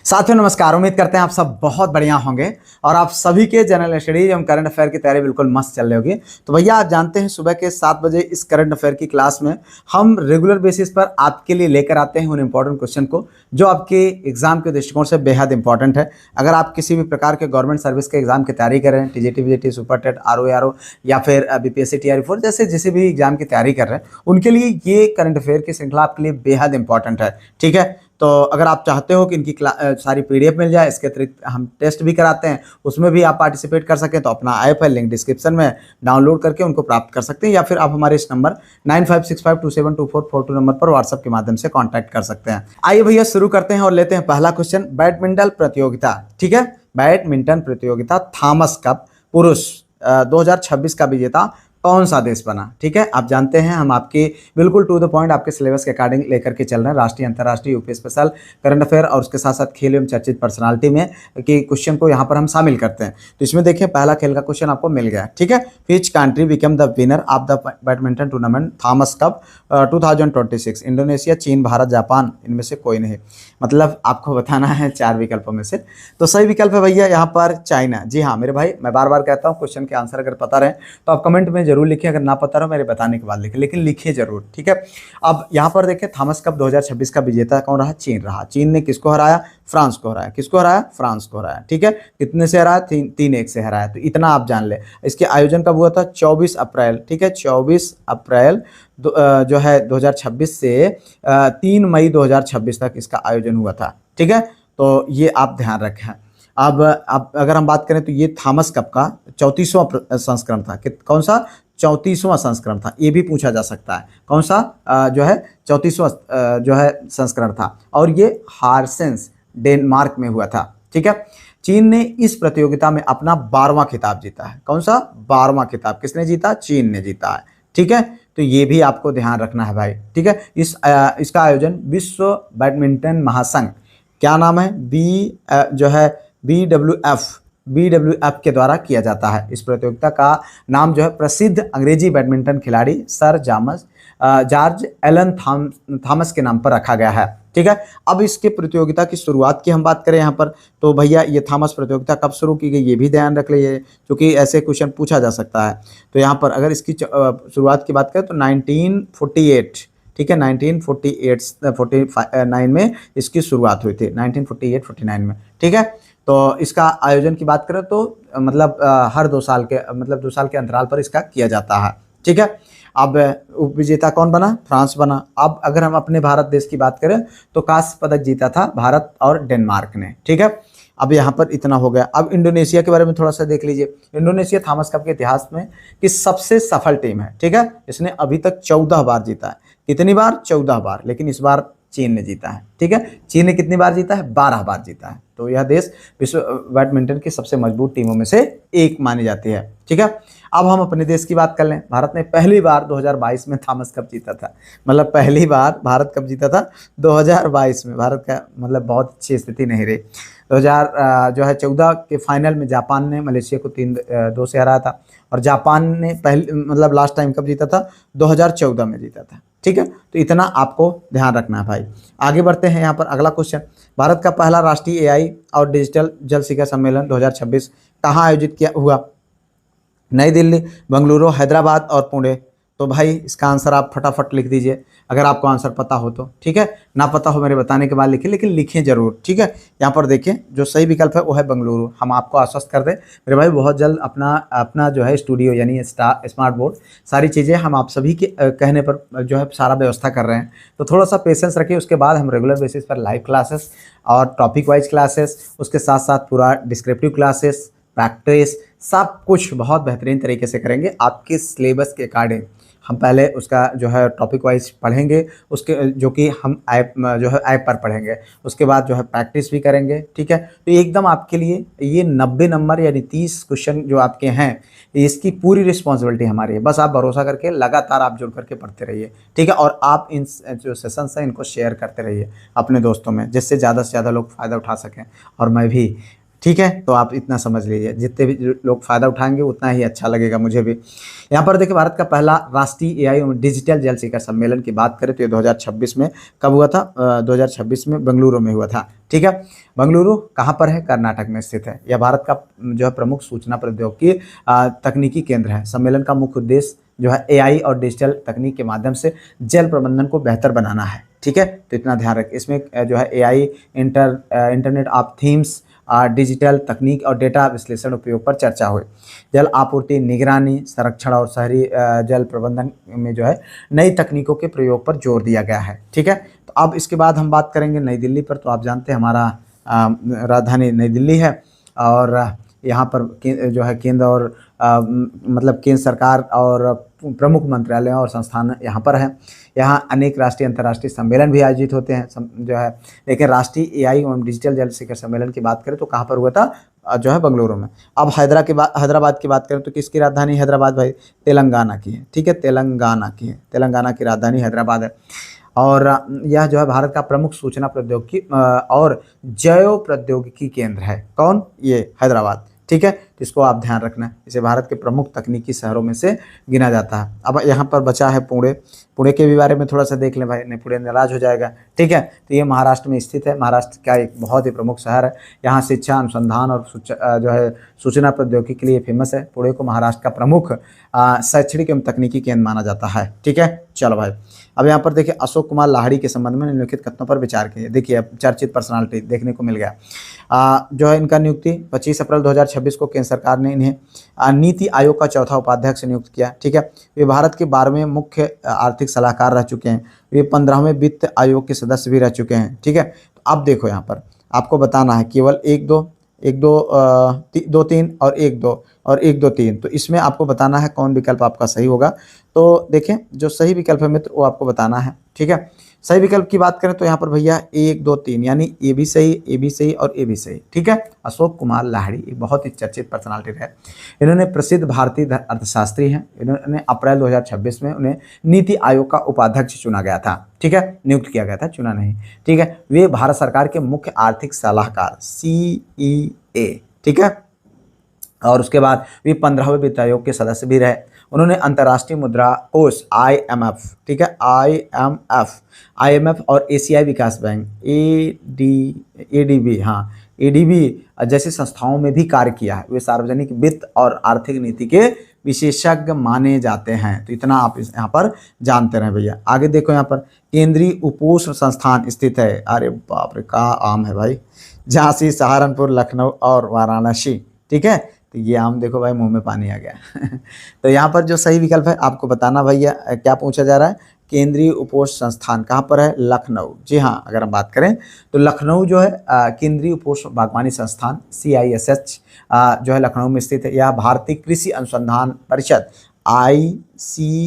साथियों नमस्कार। उम्मीद करते हैं आप सब बहुत बढ़िया होंगे और आप सभी के जनरल स्टडीज एवं करंट अफेयर की तैयारी बिल्कुल मस्त चल रही होगी। तो भैया आप जानते हैं सुबह के 7 बजे इस करंट अफेयर की क्लास में हम रेगुलर बेसिस पर आपके लिए लेकर आते हैं उन इंपॉर्टेंट क्वेश्चन को जो आपके एग्जाम के दृष्टिकोण से बेहद इंपॉर्टेंट है। अगर आप किसी भी प्रकार के गवर्नमेंट सर्विस के एग्जाम की तैयारी कर रहे हैं, टीजीटी वीजीटी सुपर टेट आरओ या फिर बीपीएससी टीआरई 4 जैसे जिस भी एग्जाम की तैयारी कर रहे हैं उनके लिए ये करंट अफेयर की श्रृंखला आपके लिए बेहद इंपॉर्टेंट है। ठीक है, तो अगर आप चाहते हो कि इनकी सारी पीडीएफ मिल जाए, इसके अतिरिक्त हम टेस्ट भी कराते हैं, उसमें भी आप पार्टिसिपेट कर सकें तो अपना ऐप है, लिंक डिस्क्रिप्शन में डाउनलोड करके उनको प्राप्त कर सकते हैं या फिर आप हमारे इस नंबर 9565272442 नंबर पर व्हाट्सएप के माध्यम से कांटेक्ट कर सकते हैं। आइए भैया शुरू करते हैं और लेते हैं पहला क्वेश्चन। बैडमिंटन प्रतियोगिता, ठीक है, बैडमिंटन प्रतियोगिता थॉमस कप पुरुष 2026 का विजेता कौन सा देश बना? ठीक है, आप जानते हैं हम आपके बिल्कुल टू द पॉइंट आपके सिलेबस के अकॉर्डिंग लेकर के चल रहे हैं। राष्ट्रीय अंतर्राष्ट्रीय यूपी स्पेशल करंट अफेयर और उसके साथ साथ खेल एवं चर्चित पर्सनालिटी में कि क्वेश्चन को यहाँ पर हम शामिल करते हैं। तो इसमें देखिए पहला खेल का क्वेश्चन आपको मिल गया। ठीक है, which country become the winner of the badminton tournament Thomas cup 2026? Indonesia, चीन, भारत, जापान, इनमें से कोई नहीं। मतलब आपको बताना है 4 विकल्पों में से। तो सही विकल्प है भैया यहाँ पर चाइना। जी हाँ मेरे भाई, मैं बार बार कहता हूँ क्वेश्चन के आंसर अगर पता रहे तो आप कमेंट में जरूर लिखिए, अगर ना पता रहो मेरे बताने के बाद लिखिए, लेकिन लिखिए जरूर। ठीक है, अब यहाँ पर देखिए थॉमस कप 2026 का विजेता कौन रहा? चीन रहा। चीन ने किसको हराया? फ्रांस को हराया। किसको हराया? फ्रांस को हराया। ठीक है, कितने से हराया? 3-1 से हराया। तो इतना आप जान ले। इसके आयोजन कब हुआ था? 24 अप्रैल। ठीक है, 24 अप्रैल जो है 2026 से 3 मई 2026 तक इसका आयोजन हुआ था। ठीक है, तो ये आप ध्यान रखें। अब अगर हम बात करें तो ये थॉमस कप का 34वां संस्करण था। कौन सा? 34वां संस्करण था। ये भी पूछा जा सकता है कौन सा जो है 34वां जो है संस्करण था और ये हार्सेंस डेनमार्क में हुआ था। ठीक है, चीन ने इस प्रतियोगिता में अपना 12वां खिताब जीता है। कौन सा? 12वां खिताब किसने जीता? चीन ने जीता है। ठीक है, तो ये भी आपको ध्यान रखना है भाई। ठीक है, इसका आयोजन विश्व बैडमिंटन महासंघ, क्या नाम है? जो है BWF के द्वारा किया जाता है। इस प्रतियोगिता का नाम जो है प्रसिद्ध अंग्रेजी बैडमिंटन खिलाड़ी सर जॉर्ज एलन थॉमस के नाम पर रखा गया है। ठीक है, अब इसके प्रतियोगिता की शुरुआत की हम बात करें यहाँ पर तो भैया ये थॉमस प्रतियोगिता कब शुरू की गई ये भी ध्यान रख लीजिए, क्योंकि ऐसे क्वेश्चन पूछा जा सकता है। तो यहाँ पर अगर इसकी शुरुआत की बात करें तो 1948, ठीक है, 1949 में इसकी शुरुआत हुई थी, 1948-49 में। ठीक है, तो इसका आयोजन की बात करें तो मतलब हर 2 साल के मतलब 2 साल के अंतराल पर इसका किया जाता है। ठीक है, अब उप विजेता कौन बना? फ्रांस बना। अब अगर हम अपने भारत देश की बात करें तो कांस्य पदक जीता था भारत और डेनमार्क ने। ठीक है, अब यहाँ पर इतना हो गया। अब इंडोनेशिया के बारे में थोड़ा सा देख लीजिए। इंडोनेशिया थॉमस कप के इतिहास में की सबसे सफल टीम है। ठीक है, इसने अभी तक 14 बार जीता है। कितनी बार? 14 बार, लेकिन इस बार चीन ने जीता है। ठीक है, चीन ने कितनी बार जीता है? 12 बार जीता है। तो यह देश विश्व बैडमिंटन की सबसे मजबूत टीमों में से एक मानी जाती है। ठीक है, अब हम अपने देश की बात कर लें। भारत ने पहली बार 2022 में थॉमस कप जीता था। मतलब पहली बार भारत कब जीता था? 2022 में। भारत का मतलब बहुत अच्छी स्थिति नहीं रही। 2014 के फाइनल में जापान ने मलेशिया को 3-2 से हराया था और जापान ने पहले मतलब लास्ट टाइम कब जीता था? 2014 में जीता था। ठीक है, तो इतना आपको ध्यान रखना है भाई। आगे बढ़ते हैं यहाँ पर अगला क्वेश्चन। भारत का पहला राष्ट्रीय एआई और डिजिटल जल शिखर सम्मेलन 2026 कहाँ आयोजित किया हुआ? नई दिल्ली, बेंगलुरु, हैदराबाद और पुणे। तो भाई इसका आंसर आप फटाफट लिख दीजिए अगर आपको आंसर पता हो तो। ठीक है, ना पता हो मेरे बताने के बाद लिखिए, लेकिन लिखिए जरूर। ठीक है, यहाँ पर देखिए जो सही विकल्प है वो है बेंगलुरु। हम आपको आश्वस्त कर दें मेरे भाई, बहुत जल्द अपना जो है स्टूडियो यानी स्मार्ट बोर्ड सारी चीज़ें हम आप सभी के कहने पर जो है सारा व्यवस्था कर रहे हैं। तो थोड़ा सा पेशेंस रखिए। उसके बाद हम रेगुलर बेसिस पर लाइव क्लासेस और टॉपिक वाइज क्लासेस, उसके साथ साथ पूरा डिस्क्रिप्टिव क्लासेस, प्रैक्टिस, सब कुछ बहुत बेहतरीन तरीके से करेंगे आपके सिलेबस के अकॉर्डिंग। हम पहले उसका जो है टॉपिक वाइज पढ़ेंगे, उसके जो कि हम ऐप जो है ऐप पर पढ़ेंगे, उसके बाद जो है प्रैक्टिस भी करेंगे। ठीक है, तो एकदम आपके लिए ये 90 नंबर यानी 30 क्वेश्चन जो आपके हैं इसकी पूरी रिस्पॉन्सिबिलिटी हमारी है। बस आप भरोसा करके लगातार आप जुड़ करके पढ़ते रहिए। ठीक है, और आप इन जो सेशंस हैं इनको शेयर करते रहिए अपने दोस्तों में, जिससे ज़्यादा से ज़्यादा लोग फ़ायदा उठा सकें और मैं भी ठीक है, तो आप इतना समझ लीजिए, जितने भी लोग फ़ायदा उठाएंगे उतना ही अच्छा लगेगा मुझे भी। यहाँ पर देखिए, भारत का पहला राष्ट्रीय एआई और डिजिटल जल शिखर सम्मेलन की बात करें तो ये 2026 में कब हुआ था? 2026 में बेंगलुरु में हुआ था। ठीक है, बेंगलुरु कहाँ पर है? कर्नाटक में स्थित है। यह भारत का जो है प्रमुख सूचना प्रौद्योगिकी तकनीकी केंद्र है। सम्मेलन का मुख्य उद्देश्य जो है एआई और डिजिटल तकनीक के माध्यम से जल प्रबंधन को बेहतर बनाना है। ठीक है, तो इतना ध्यान रखें। इसमें जो है AI, internet of things, digital तकनीक और डेटा विश्लेषण उपयोग पर चर्चा हुई। जल आपूर्ति, निगरानी, संरक्षण और शहरी जल प्रबंधन में जो है नई तकनीकों के प्रयोग पर जोर दिया गया है। ठीक है, तो अब इसके बाद हम बात करेंगे नई दिल्ली पर। तो आप जानते हैं हमारा राजधानी नई दिल्ली है, और यहाँ पर जो है केंद्र और मतलब केंद्र सरकार और प्रमुख मंत्रालय और संस्थान यहाँ पर हैं। यहाँ अनेक राष्ट्रीय अंतर्राष्ट्रीय सम्मेलन भी आयोजित होते हैं जो है। लेकिन राष्ट्रीय एआई एवं डिजिटल जल शिखर सम्मेलन की बात करें तो कहाँ पर हुआ था? जो है बेंगलुरु में। अब हैदराबाद की बात करें तो किसकी राजधानी हैदराबाद भाई? तेलंगाना की है। ठीक है, तेलंगाना की है, तेलंगाना की राजधानी हैदराबाद है। और यह जो है भारत का प्रमुख सूचना प्रौद्योगिकी और जैव प्रौद्योगिकी केंद्र है। कौन? ये हैदराबाद। ठीक है, तो इसको आप ध्यान रखना, इसे भारत के प्रमुख तकनीकी शहरों में से गिना जाता है। अब यहाँ पर बचा है पुणे। पुणे के भी बारे में थोड़ा सा देख लें भाई, नहीं पुणे नाराज हो जाएगा। ठीक है, तो ये महाराष्ट्र में स्थित है। महाराष्ट्र का एक बहुत ही प्रमुख शहर है। यहाँ शिक्षा, अनुसंधान और जो है सूचना प्रौद्योगिकी के लिए फेमस है। पुणे को महाराष्ट्र का प्रमुख शैक्षणिक एवं तकनीकी केंद्र माना जाता है। ठीक है, चलो भाई, अब यहाँ पर देखिए अशोक कुमार लाहिड़ी के संबंध में निम्नलिखित कथनों पर विचार कीजिए। देखिए अब चर्चित पर्सनालिटी देखने को मिल गया। जो है इनका नियुक्ति 25 अप्रैल 2026 को केंद्र सरकार ने इन्हें नीति आयोग का चौथा उपाध्यक्ष नियुक्त किया। ठीक है, वे भारत के 12वें मुख्य आर्थिक सलाहकार रह चुके हैं। वे 15वें वित्त आयोग के सदस्य भी रह चुके हैं। ठीक है, तो अब देखो यहाँ पर आपको बताना है केवल 1 2 2 3 और 1 2 और 1 2 3। तो इसमें आपको बताना है कौन विकल्प आपका सही होगा। तो देखें, जो सही विकल्प है मित्र वो आपको बताना है। ठीक है, सही विकल्प की बात करें तो यहाँ पर भैया 1 2 3 यानी ए भी सही और ए भी सही। ठीक है, अशोक कुमार लाहिड़ी एक बहुत ही चर्चित पर्सनालिटी है। इन्होंने प्रसिद्ध भारतीय अर्थशास्त्री हैं। इन्होंने अप्रैल 2026 में उन्हें नीति आयोग का उपाध्यक्ष चुना गया था। ठीक है, नियुक्त किया गया था, चुना नहीं। ठीक है, वे भारत सरकार के मुख्य आर्थिक सलाहकार CEA। ठीक है, और उसके बाद वे 15वें वित्त आयोग के सदस्य भी रहे। उन्होंने अंतर्राष्ट्रीय मुद्रा कोष IMF, ठीक है, IMF और एशियाई विकास बैंक ADB जैसी संस्थाओं में भी कार्य किया है। वे सार्वजनिक वित्त और आर्थिक नीति के विशेषज्ञ माने जाते हैं। तो इतना आप यहाँ पर जानते रहें भैया। आगे देखो, यहाँ पर केंद्रीय उपोष्ण संस्थान स्थित है। अरे बाप रे, का आम है भाई, झांसी, सहारनपुर, लखनऊ और वाराणसी। ठीक है, तो ये आम देखो भाई, मुंह में पानी आ गया। तो यहाँ पर जो सही विकल्प है आपको बताना भैया, क्या पूछा जा रहा है? केंद्रीय उपोष्ण संस्थान कहाँ पर है? लखनऊ। जी हाँ, अगर हम बात करें तो लखनऊ जो है केंद्रीय उपोष्ण बागवानी संस्थान CISH जो है लखनऊ में स्थित है। यह भारतीय कृषि अनुसंधान परिषद ICAR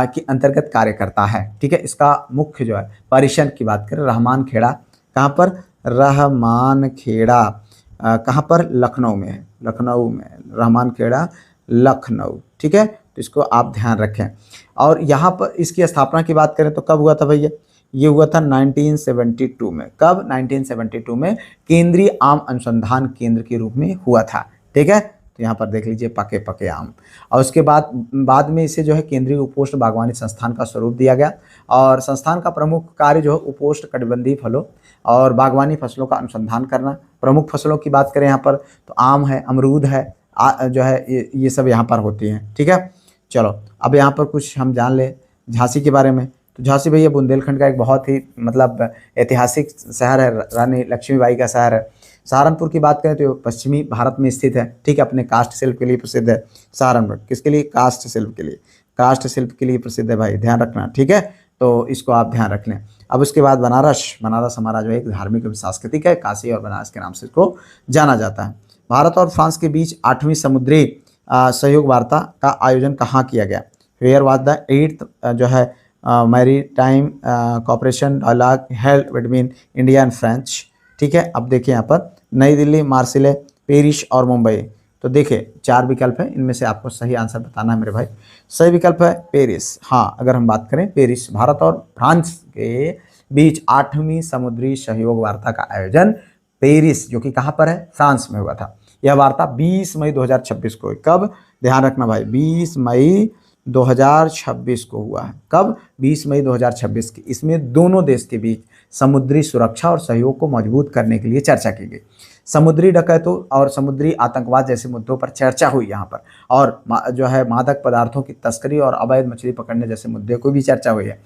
के अंतर्गत कार्य करता है। ठीक है, इसका मुख्य जो है परिषद की बात करें रहमान खेड़ा, कहाँ पर? रहमान खेड़ा कहाँ पर? लखनऊ में है। लखनऊ में रहमान खेड़ा, लखनऊ। ठीक है, तो इसको आप ध्यान रखें। और यहाँ पर इसकी स्थापना की बात करें तो कब हुआ था भैया? ये हुआ था 1972 में। कब? 1972 में केंद्रीय आम अनुसंधान केंद्र के रूप में हुआ था। ठीक है, तो यहाँ पर देख लीजिए पके पके आम। और उसके बाद में इसे जो है केंद्रीय उपोष्ण बागवानी संस्थान का स्वरूप दिया गया। और संस्थान का प्रमुख कार्य जो है उपोष्ण कटिबंधीय फलों और बागवानी फसलों का अनुसंधान करना। प्रमुख फसलों की बात करें यहाँ पर तो आम है, अमरूद है, जो है ये सब यहाँ पर होती हैं। ठीक है, चलो अब यहाँ पर कुछ हम जान लें झांसी के बारे में। तो झांसी भैया बुंदेलखंड का एक बहुत ही मतलब ऐतिहासिक शहर है, रानी लक्ष्मीबाई का शहर है। सहारनपुर की बात करें तो पश्चिमी भारत में स्थित है। ठीक है, अपने काष्ठ शिल्प के लिए प्रसिद्ध है सहारनपुर। किसके लिए? काष्ठ शिल्प के लिए। काष्ठ शिल्प के लिए प्रसिद्ध है भाई, ध्यान रखना। ठीक है, तो इसको आप ध्यान रख लें। अब उसके बाद बनारस हमारा जो है एक धार्मिक एवं सांस्कृतिक है। काशी और बनारस के नाम से इसको जाना जाता है। भारत और फ्रांस के बीच 8वीं समुद्री सहयोग वार्ता का आयोजन कहाँ किया गया? वेयर वाज द 8th जो है maritime cooperation dialogue held between India and French. ठीक है, अब देखिए यहाँ पर नई दिल्ली, मार्सिले, पेरिस और मुंबई। तो देखिए 4 विकल्प है, इनमें से आपको सही आंसर बताना है मेरे भाई। सही विकल्प है पेरिस। हाँ, अगर हम बात करें पेरिस भारत और फ्रांस के बीच 8वीं समुद्री सहयोग वार्ता का आयोजन पेरिस, जो कि कहाँ पर है, फ्रांस में हुआ था। यह वार्ता 20 मई 2026 को, कब, ध्यान रखना भाई, 20 मई 2026 को हुआ है। कब, 20 मई 2026 की। इसमें दोनों देश के बीच समुद्री सुरक्षा और सहयोग को मजबूत करने के लिए चर्चा की गई। समुद्री डकैतों और समुद्री आतंकवाद जैसे मुद्दों पर चर्चा हुई यहाँ पर, और जो है मादक पदार्थों की तस्करी और अवैध मछली पकड़ने जैसे मुद्दे को भी चर्चा हुई है।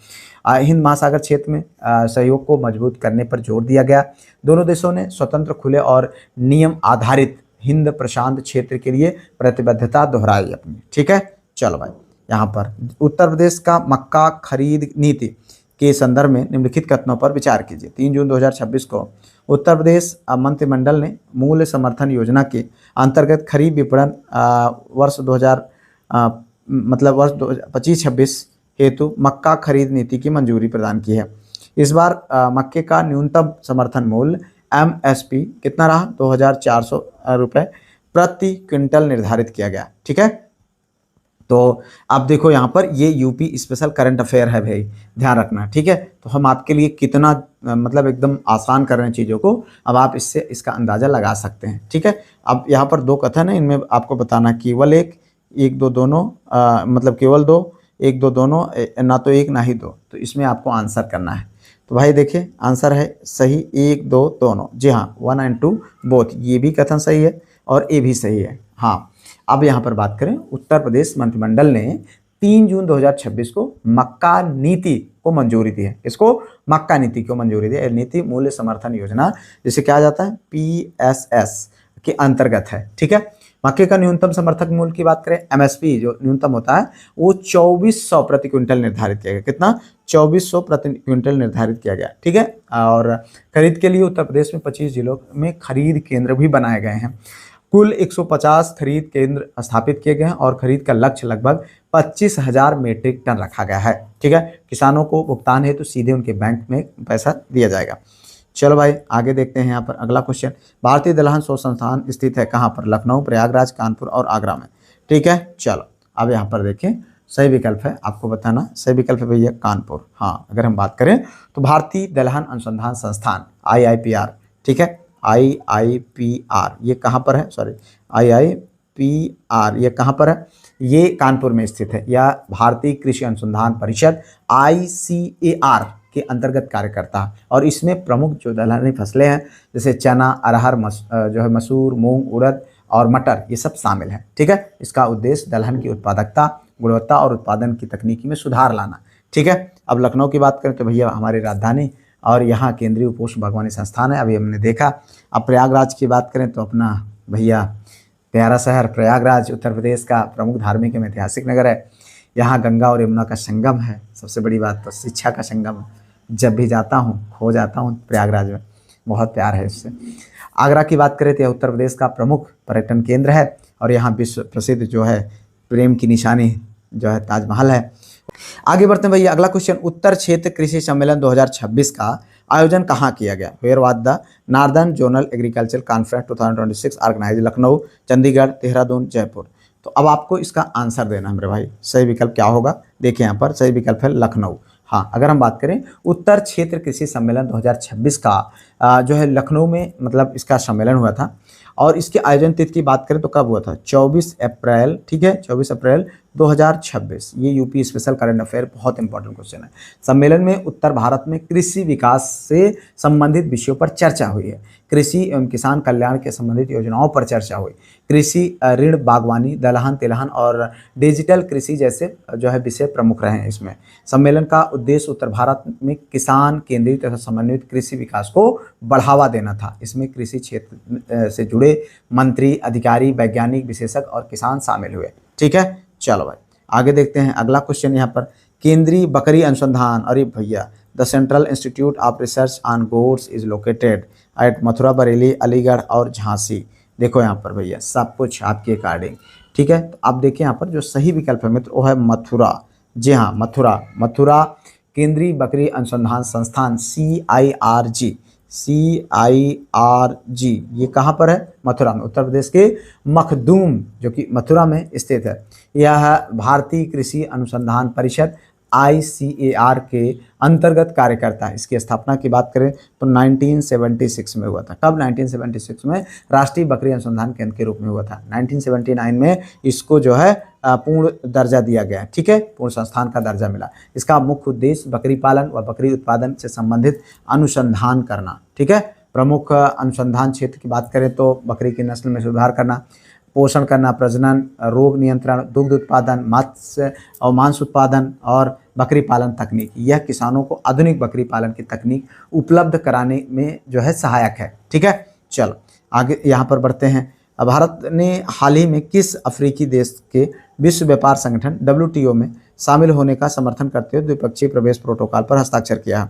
हिंद महासागर क्षेत्र में सहयोग को मजबूत करने पर जोर दिया गया। दोनों देशों ने स्वतंत्र, खुले और नियम आधारित हिंद प्रशांत क्षेत्र के लिए प्रतिबद्धता दोहराई अपनी। ठीक है, चलो भाई, यहाँ पर उत्तर प्रदेश का मक्का खरीद नीति के संदर्भ में निम्नलिखित कथनों पर विचार कीजिए। 3 जून 2026 को उत्तर प्रदेश मंत्रिमंडल ने मूल्य समर्थन योजना के अंतर्गत खरीफ विपणन वर्ष 2000 मतलब वर्ष 25-26 हेतु मक्का खरीद नीति की मंजूरी प्रदान की है। इस बार मक्के का न्यूनतम समर्थन मूल्य MSP कितना रहा, 2400 रुपये प्रति क्विंटल निर्धारित किया गया। ठीक है, तो आप देखो यहाँ पर ये यूपी स्पेशल करंट अफेयर है भाई, ध्यान रखना। ठीक है, तो हम आपके लिए कितना मतलब एकदम आसान कर रहे हैं चीज़ों को, अब आप इससे इसका अंदाज़ा लगा सकते हैं। ठीक है, अब यहाँ पर दो कथन है, इनमें आपको बताना केवल एक दो दोनों, मतलब केवल दो, एक दो दोनों, ना तो एक ना ही दो, तो इसमें आपको आंसर करना है। तो भाई देखिए आंसर है सही, 1 2 दोनों। जी हाँ, 1 और 2 बोथ, ये भी कथन सही है और ये भी सही है। हाँ, अब यहाँ पर बात करें, उत्तर प्रदेश मंत्रिमंडल ने 3 जून 2026 को मक्का नीति को मंजूरी दी है। इसको मक्का नीति को मंजूरी दी है। नीति मूल्य समर्थन योजना, जिसे कहा जाता है PSS के अंतर्गत है। ठीक है, मक्के का न्यूनतम समर्थक मूल्य की बात करें, MSP जो न्यूनतम होता है वो 2400 प्रति क्विंटल निर्धारित किया गया। कितना, 2400 प्रति क्विंटल निर्धारित किया गया। ठीक है, और खरीद के लिए उत्तर प्रदेश में 25 जिलों में खरीद केंद्र भी बनाए गए हैं। कुल 150 खरीद केंद्र स्थापित किए गए हैं और खरीद का लक्ष्य लगभग 25,000 मीट्रिक टन रखा गया है। ठीक है, किसानों को भुगतान है तो सीधे उनके बैंक में पैसा दिया जाएगा। चलो भाई आगे देखते हैं। यहाँ पर अगला क्वेश्चन, भारतीय दलहन शोध संस्थान स्थित है कहाँ पर, लखनऊ, प्रयागराज, कानपुर और आगरा में। ठीक है, चलो अब यहाँ पर देखें, सही विकल्प है, आपको बताना सही विकल्प है भैया कानपुर। हाँ, अगर हम बात करें तो भारतीय दलहन अनुसंधान संस्थान IIPR, ठीक है, IIPR ये कहाँ पर है, सॉरी IIPR ये कहाँ पर है, ये कानपुर में स्थित है। यह भारतीय कृषि अनुसंधान परिषद ICAR के अंतर्गत कार्य करता है और इसमें प्रमुख जो दलहनी फसलें हैं जैसे चना, अरहर, जो है मसूर, मूंग, उड़द और मटर, ये सब शामिल हैं। ठीक है, इसका उद्देश्य दलहन की उत्पादकता, गुणवत्ता और उत्पादन की तकनीकी में सुधार लाना। ठीक है, अब लखनऊ की बात करें तो भैया हमारी राजधानी और यहाँ केंद्रीय उपोष्ण बागवानी संस्थान है, अभी हमने देखा। अब प्रयागराज की बात करें तो अपना भैया प्यारा शहर प्रयागराज उत्तर प्रदेश का प्रमुख धार्मिक एवं ऐतिहासिक नगर है। यहाँ गंगा और यमुना का संगम है। सबसे बड़ी बात तो शिक्षा का संगम, जब भी जाता हूँ खो जाता हूँ प्रयागराज में, बहुत प्यार है इससे। आगरा की बात करें तो यह उत्तर प्रदेश का प्रमुख पर्यटन केंद्र है और यहाँ विश्व प्रसिद्ध जो है प्रेम की निशानी जो है ताजमहल है। आगे बढ़ते हैं भैया, अगला क्वेश्चन, उत्तर क्षेत्र कृषि सम्मेलन 2026 का आयोजन कहाँ किया गया, where was the northern zonal agriculture conference 2026 organise, Lucknow, Chandigarh, Dehradun, Jaipur. तो अब आपको इसका आंसर देना है मेरे भाई, सही विकल्प क्या होगा, देखिए यहाँ पर सही विकल्प है लखनऊ। हाँ, अगर हम बात करें उत्तर क्षेत्र कृषि सम्मेलन 2026 का जो है लखनऊ में मतलब इसका सम्मेलन हुआ था और इसके आयोजन तिथि की बात करें तो कब हुआ था, 24 अप्रैल। ठीक है, 24 अप्रैल 2026। ये यूपी स्पेशल करंट अफेयर बहुत इंपॉर्टेंट क्वेश्चन है। सम्मेलन में उत्तर भारत में कृषि विकास से संबंधित विषयों पर चर्चा हुई है। कृषि एवं किसान कल्याण के संबंधित योजनाओं पर चर्चा हुई। कृषि ऋण, बागवानी, दलहन, तिलहन और डिजिटल कृषि जैसे जो है विषय प्रमुख रहे हैं इसमें। सम्मेलन का उद्देश्य उत्तर भारत में किसान केंद्रित तथा समन्वित कृषि विकास को बढ़ावा देना था। इसमें कृषि क्षेत्र से जुड़े मंत्री, अधिकारी, वैज्ञानिक, विशेषज्ञ और किसान शामिल हुए। ठीक है, चलो भाई आगे देखते हैं। अगला क्वेश्चन यहाँ पर, केंद्रीय बकरी अनुसंधान, अरे भैया the central institute of research on goats is located at Mathura, Bareilly, Aligarh और झांसी। देखो यहाँ पर भैया सब कुछ आपके अकॉर्डिंग। ठीक है, तो आप देखिए यहाँ पर जो सही विकल्प है मित्र वो है मथुरा। जी हाँ, मथुरा केंद्रीय बकरी अनुसंधान संस्थान CIRG ये कहाँ पर है, मथुरा में, उत्तर प्रदेश के मखदूम जो कि मथुरा में स्थित है। यह भारतीय कृषि अनुसंधान परिषद ICAR के अंतर्गत कार्य करता है। इसकी स्थापना की बात करें तो 1976 में हुआ था। कब? 1976 में राष्ट्रीय बकरी अनुसंधान केंद्र के रूप में हुआ था। 1979 में इसको जो है पूर्ण दर्जा दिया गया, ठीक है, पूर्ण संस्थान का दर्जा मिला। इसका मुख्य उद्देश्य बकरी पालन व बकरी उत्पादन से संबंधित अनुसंधान करना, ठीक है। प्रमुख अनुसंधान क्षेत्र की बात करें तो बकरी की नस्ल में सुधार करना, पोषण करना, प्रजनन, रोग नियंत्रण, दुग्ध उत्पादन, मत्स्य और मांस उत्पादन और बकरी पालन तकनीक। यह किसानों को आधुनिक बकरी पालन की तकनीक उपलब्ध कराने में जो है सहायक है, ठीक है। चलो आगे यहाँ पर बढ़ते हैं। भारत ने हाल ही में किस अफ्रीकी देश के विश्व व्यापार संगठन WTO में शामिल होने का समर्थन करते हुए द्विपक्षीय प्रवेश प्रोटोकॉल पर हस्ताक्षर किया?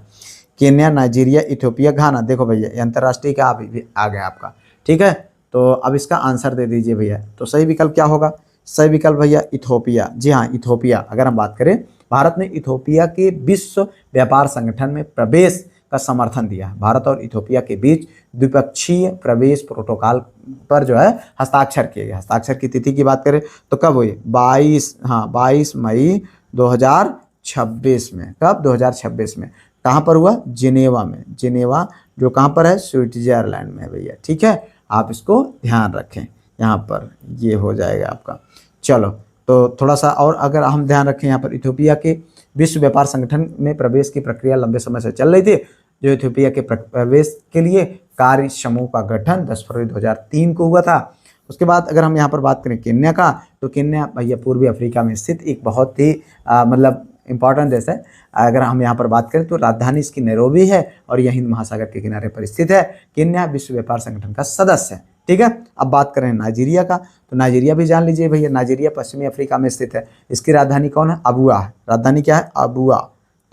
केन्या, नाइजीरिया, इथियोपिया, घाना। देखो भैया ये अंतर्राष्ट्रीय का आ गया आपका, ठीक है। तो अब इसका आंसर दे दीजिए भैया। तो सही विकल्प क्या होगा? सही विकल्प भैया इथियोपिया। जी हाँ, इथियोपिया। अगर हम बात करें, भारत ने इथियोपिया के विश्व व्यापार संगठन में प्रवेश का समर्थन दिया है। भारत और इथियोपिया के बीच द्विपक्षीय प्रवेश प्रोटोकॉल पर जो है हस्ताक्षर किए गए। हस्ताक्षर की तिथि की बात करें तो कब हुई? 22 मई 2026 में। कब? 2026 में। कहाँ पर हुआ? जिनेवा में। जिनेवा जो कहाँ पर है? स्विट्जरलैंड में है भैया, ठीक है। आप इसको ध्यान रखें, यहाँ पर ये हो जाएगा आपका। चलो तो थोड़ा सा और अगर हम ध्यान रखें, यहाँ पर इथियोपिया के विश्व व्यापार संगठन में प्रवेश की प्रक्रिया लंबे समय से चल रही थी। जो इथियोपिया के प्रवेश के लिए कार्य समूह का गठन 10 फरवरी 2003 को हुआ था। उसके बाद अगर हम यहाँ पर बात करें केन्या का, तो केन्या भैया पूर्वी अफ्रीका में स्थित एक बहुत ही मतलब इम्पॉर्टेंट देश है। अगर हम यहाँ पर बात करें तो राजधानी इसकी नैरोबी है और यह हिंद महासागर के किनारे पर स्थित है। केन्या विश्व व्यापार संगठन का सदस्य है, ठीक है। अब बात करें नाइजीरिया का, तो नाइजीरिया भी जान लीजिए भैया। नाइजीरिया पश्चिमी अफ्रीका में स्थित है। इसकी राजधानी कौन है? अबुआ है। राजधानी क्या है? अबुआ,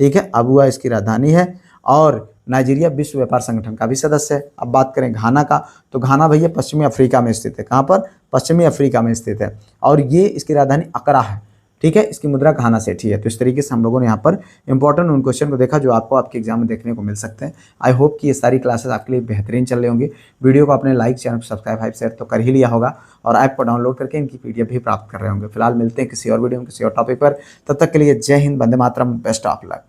ठीक है। अबुआ इसकी राजधानी है और नाइजीरिया विश्व व्यापार संगठन का भी सदस्य है। अब बात करें घाना का, तो घाना भैया पश्चिमी अफ्रीका में स्थित है। कहाँ पर? पश्चिमी अफ्रीका में स्थित है और ये इसकी राजधानी अकरा है, ठीक है। इसकी मुद्रा घाना सेठी है। तो इस तरीके से हम लोगों ने यहाँ पर इंपॉर्टेंट उन क्वेश्चन को देखा जो आपको आपके एग्जाम में देखने को मिल सकते हैं। आई होप कि ये सारी क्लासेस आपके लिए बेहतरीन चल रही होंगी। वीडियो को आपने लाइक, चैनल को सब्सक्राइब, हाइप, शेयर तो कर ही लिया होगा और ऐप को डाउनलोड करके इनकी PDF भी प्राप्त कर रहे होंगे। फिलहाल मिलते हैं किसी और वीडियो में किसी और टॉपिक पर। तब तक के लिए जय Hind, Vande Mataram, best of luck.